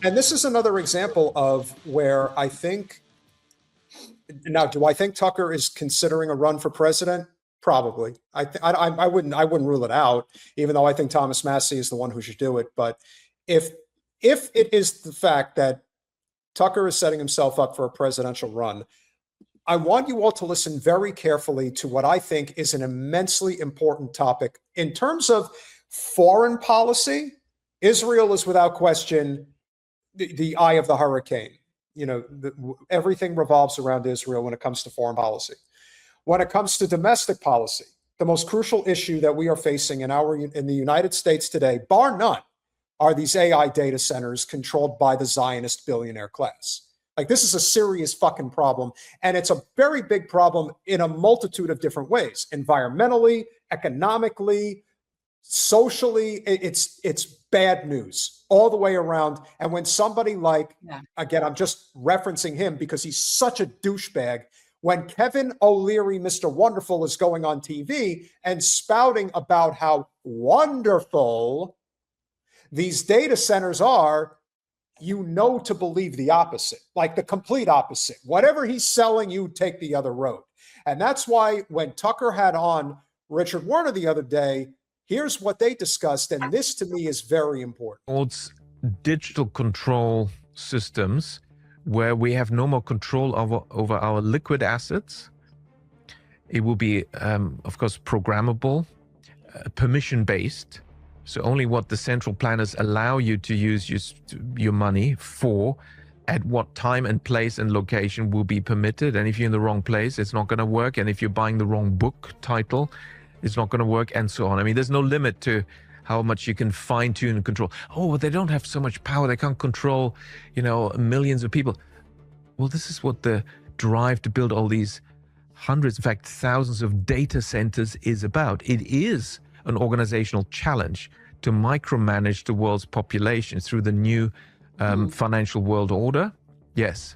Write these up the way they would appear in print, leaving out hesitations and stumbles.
And this is another example of where I think, now, do I think Tucker is considering a run for president? Probably. I wouldn't rule it out, even though I think Thomas Massie is the one who should do it. But if it is the fact that Tucker is setting himself up for a presidential run, I want you all to listen very carefully to what I think is an immensely important topic. In terms of foreign policy, Israel is without question the eye of the hurricane. Everything revolves around Israel when it comes to foreign policy. When it comes to domestic policy, the most crucial issue that we are facing in the United States today, bar none, are these AI data centers controlled by the Zionist billionaire class. Like, this is a serious fucking problem, and it's a very big problem in a multitude of different ways: environmentally, economically, socially. It's bad news all the way around. And when somebody like, again, I'm just referencing him because he's such a douchebag, when Kevin O'Leary, Mr. Wonderful, is going on TV and spouting about how wonderful these data centers are, to believe the opposite, like the complete opposite. Whatever he's selling, you take the other road. And that's why when Tucker had on Richard Warner the other day, here's what they discussed, and this to me is very important. It's digital control systems where we have no more control over our liquid assets. It will be, of course, programmable, permission-based. So only what the central planners allow you to use your money for, at what time and place and location will be permitted. And if you're in the wrong place, it's not going to work. And if you're buying the wrong book title, it's not going to work, and so on. I mean, there's no limit to how much you can fine-tune and control. Oh, they don't have so much power. They can't control, millions of people. Well, this is what the drive to build all these hundreds, in fact, thousands of data centers is about. It is an organizational challenge to micromanage the world's population through the new financial world order. Yes,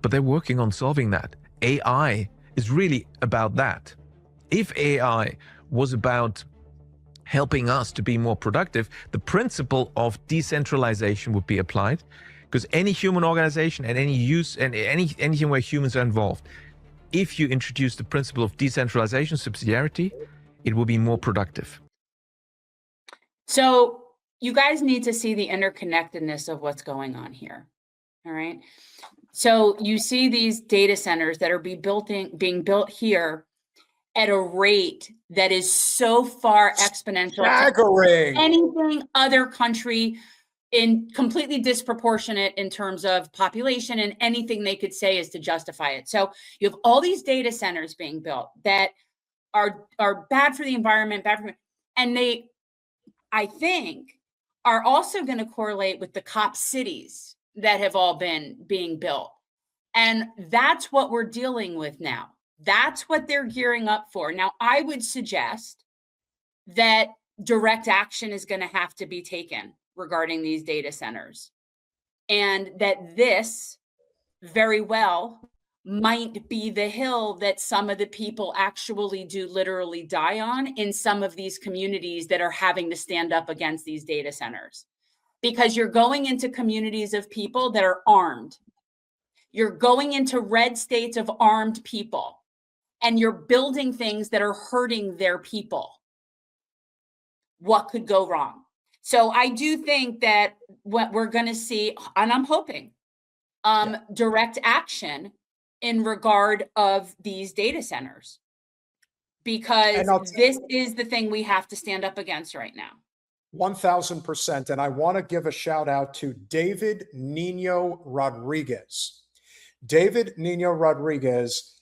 but they're working on solving that. AI is really about that. If AI was about helping us to be more productive, the principle of decentralization would be applied, because any human organization and anything where humans are involved, if you introduce the principle of decentralization, subsidiarity, it will be more productive. So you guys need to see the interconnectedness of what's going on here. All right. So you see these data centers that are being built here at a rate that is so far exponential, staggering, anything other country, in completely disproportionate in terms of population, and anything they could say is to justify it. So you have all these data centers being built that are bad for the environment, and they, I think, are also going to correlate with the COP cities that have all been being built. And that's what we're dealing with now. That's what they're gearing up for. Now, I would suggest that direct action is going to have to be taken regarding these data centers, and that this very well might be the hill that some of the people actually do literally die on in some of these communities that are having to stand up against these data centers. Because you're going into communities of people that are armed. You're going into red states of armed people, and you're building things that are hurting their people. What could go wrong? So I do think that what we're going to see, and I'm hoping, direct action in regard of these data centers, because this is the thing we have to stand up against right now. 1000%. And I want to give a shout out to David Nino Rodriguez. David Nino Rodriguez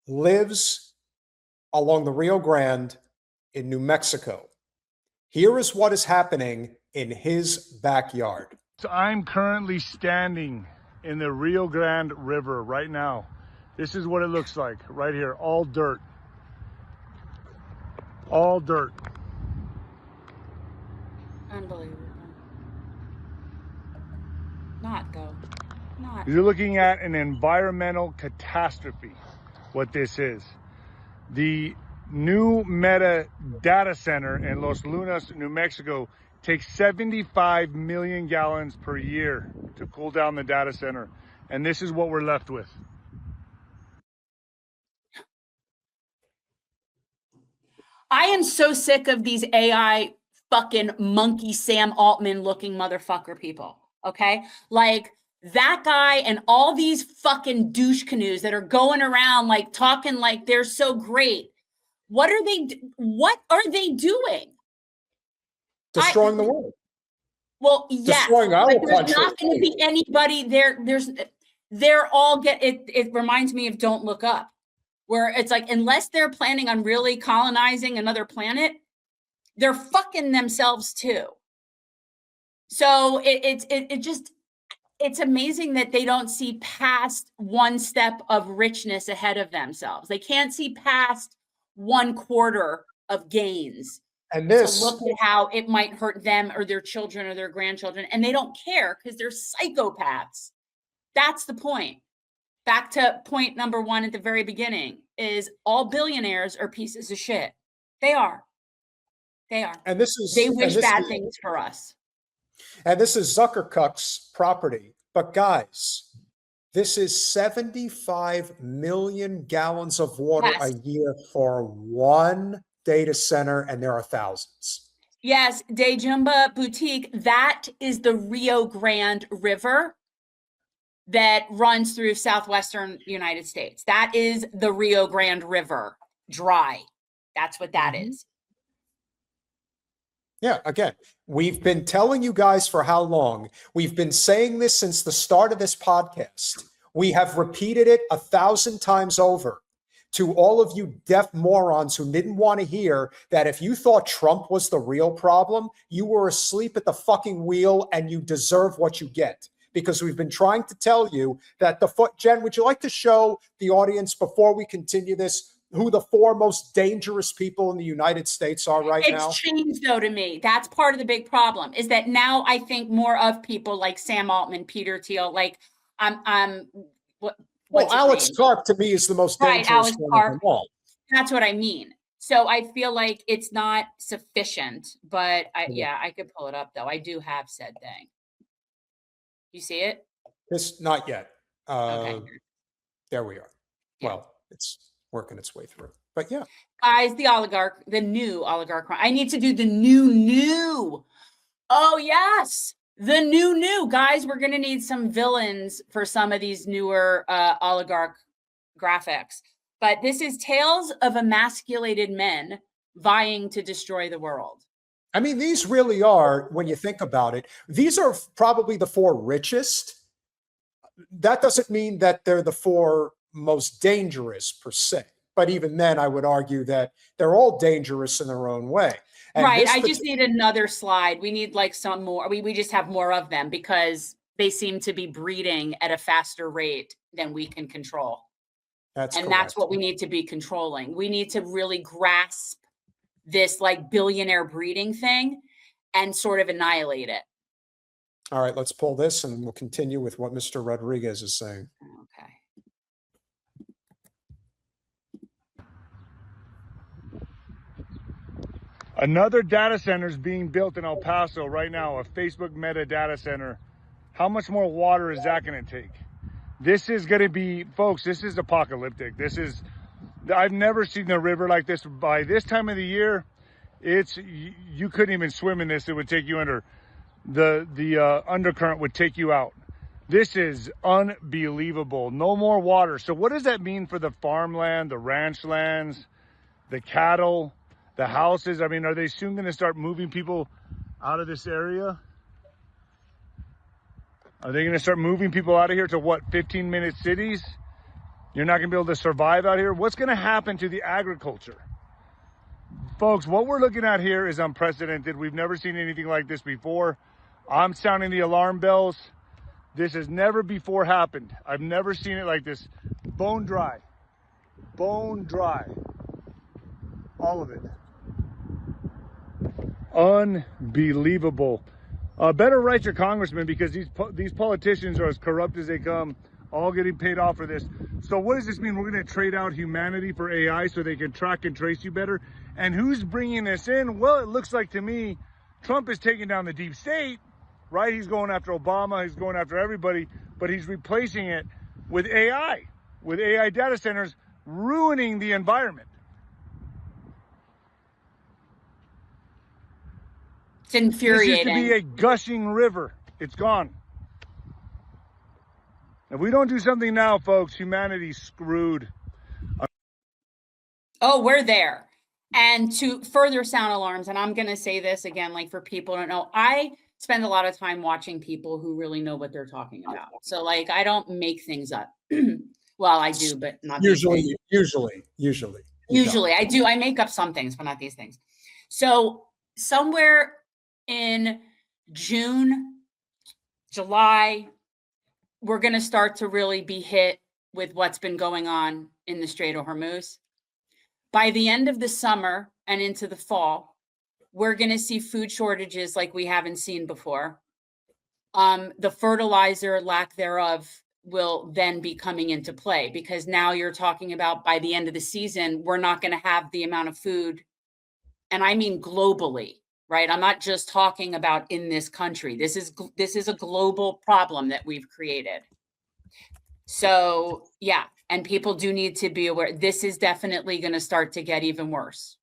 lives along the Rio Grande in New Mexico. Here is what is happening in his backyard. So I'm currently standing in the Rio Grande River right now. This is what it looks like right here, all dirt. All dirt. Unbelievable. Not though. Not. You're looking at an environmental catastrophe, what this is. The new Meta data center in Los Lunas, New Mexico, takes 75 million gallons per year to cool down the data center. And this is what we're left with. I am so sick of these AI fucking monkey Sam Altman looking motherfucker people. Okay. Like that guy and all these fucking douche canoes that are going around like talking like they're so great. What are they doing? Destroying the world. Well, yes, Destroying our but there's country. not going to be anybody there. They're all it reminds me of Don't Look Up, where it's like, unless they're planning on really colonizing another planet, they're fucking themselves too. So it's amazing that they don't see past one step of richness ahead of themselves. They can't see past 1/4 of gains. And this, to look at how it might hurt them or their children or their grandchildren. And they don't care because they're psychopaths. That's the point. Back to point number 1 at the very beginning is all billionaires are pieces of shit. They are. They are. and this is, They and wish this bad is- things for us. And this is Zuckerberg's property. But guys, this is 75 million gallons of water Yes. a year for one data center, and there are thousands. Yes, De Jumba Boutique, that is the Rio Grande River that runs through southwestern United States. That is the Rio Grande River, dry. That's what that is. Yeah, again, we've been telling you guys for how long? We've been saying this since the start of this podcast. We have repeated it 1,000 times over to all of you deaf morons who didn't want to hear that if you thought Trump was the real problem, you were asleep at the fucking wheel and you deserve what you get. Because we've been trying to tell you that Jen, would you like to show the audience before we continue this who the 4 most dangerous people in the United States are right now? It's changed though to me. That's part of the big problem is that now I think more of people like Sam Altman, Peter Thiel, like what's his Alex name? Karp to me is the most Right, dangerous Alex one Karp. of them all. That's what I mean. So I feel like it's not sufficient, but I could pull it up though. I do have said thing. You see it? This not yet. Okay. There we are. Yeah. Well, it's working its way through. But yeah, Guys, the new oligarch. I need to do the new. Oh, yes. The new. Guys, we're going to need some villains for some of these newer oligarch graphics. But this is tales of emasculated men vying to destroy the world. I mean, these really are, when you think about it, these are probably the 4 richest. That doesn't mean that they're the 4 most dangerous per se. But even then, I would argue that they're all dangerous in their own way. And right. this I just need another slide. We need like some more. We just have more of them because they seem to be breeding at a faster rate than we can control. That's what we need to be controlling. We need to really grasp this like billionaire breeding thing and sort of annihilate it. All right, let's pull this and we'll continue with what Mr. Rodriguez is saying. Okay. Another data center is being built in El Paso right now, a Facebook Meta data center. How much more water is that going to take? This is going to be, folks, this is apocalyptic. I've never seen a river like this. By this time of the year, you couldn't even swim in this. It would take you under. The undercurrent would take you out. This is unbelievable. No more water. So what does that mean for the farmland, the ranch lands, the cattle, the houses? I mean, are they soon going to start moving people out of this area? Are they going to start moving people out of here to what, 15-minute cities? You're not going to be able to survive out here? What's going to happen to the agriculture? Folks, what we're looking at here is unprecedented. We've never seen anything like this before. I'm sounding the alarm bells. This has never before happened. I've never seen it like this. Bone dry. Bone dry. All of it. Unbelievable. Better write your congressman, because these politicians are as corrupt as they come, all getting paid off for this. So what does this mean? We're going to trade out humanity for AI so they can track and trace you better. And who's bringing this in? Well, it looks like to me Trump is taking down the deep state, right? He's going after Obama. He's going after everybody, but he's replacing it with AI data centers, ruining the environment. It's infuriating. This used to be a gushing river. It's gone. If we don't do something now, folks, humanity's screwed. Oh, we're there. And to further sound alarms, and I'm going to say this again, like for people who don't know, I spend a lot of time watching people who really know what they're talking about. So like, I don't make things up. Well, I do, but not Usually. I do. I make up some things, but not these things. So somewhere in June, July, we're going to start to really be hit with what's been going on in the Strait of Hormuz. By the end of the summer and into the fall, we're going to see food shortages like we haven't seen before. The fertilizer lack thereof will then be coming into play, because now you're talking about by the end of the season, we're not going to have the amount of food. And I mean globally, right? I'm not just talking about in this country. This is a global problem that we've created. So yeah, and people do need to be aware. This is definitely going to start to get even worse.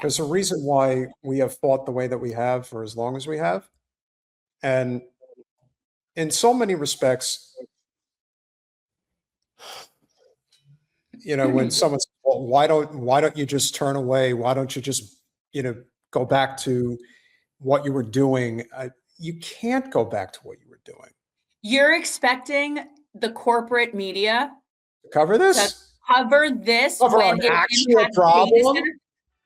There's a reason why we have fought the way that we have for as long as we have. And in so many respects, you know, when someone says, well, why don't you just turn away? Why don't you just, go back to what you were doing? You can't go back to what you were doing. You're expecting the corporate media Cover this? to cover this Cover when an it actual impacts problem? data centers?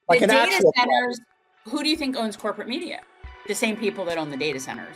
Like The an data actual centers, who do you think owns corporate media? The same people that own the data centers.